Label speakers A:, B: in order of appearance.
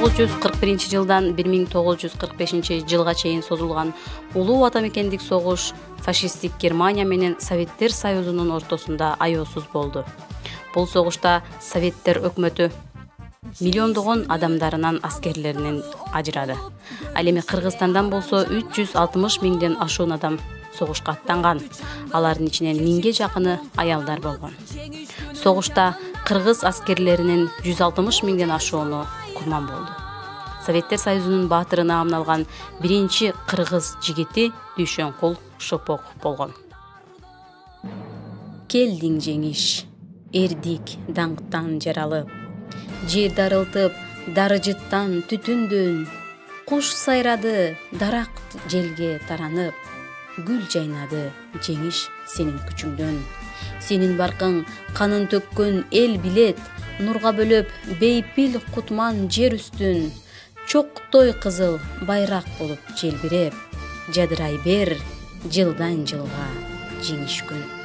A: 1941 жылдан 1945 жылга чейин созулган улуу ата мекендик согуш фашисттик Германия менен Советтер Союзунун ортосунда аеосуз болду. Бул согушта Советтер өкмөтү миллиондогон адамдарынан аскерлеринен ажырады. Ал эми Кыргызстандан болсо 360 миңден ашуун адам согушка аттанган. Алардын ичинен 1000ге жакыны аялдар болгон. Согушта Кыргыз аскерлеринин 160 миңден ашууну курман болду. Советтер Союзунун баатырына амналган биринчи кыргыз жигити Дүйшөнкул Шопок болгон. Келдиң жеңиш, эрдик даңктан жаралып, жер дарылтып, дарыжыттан түтүндөн, куш сайрады, даракт желге таранып, гүл жайнады, жеңиш сенин күчүңдөн. Сенин баркың канын төккөн эл билет, нурга бөлөп бейпил кутман жер үстүн, чоктой кызыл байрак болуп желбиреп, жадырай бер жылдан жылга жеңиш күн.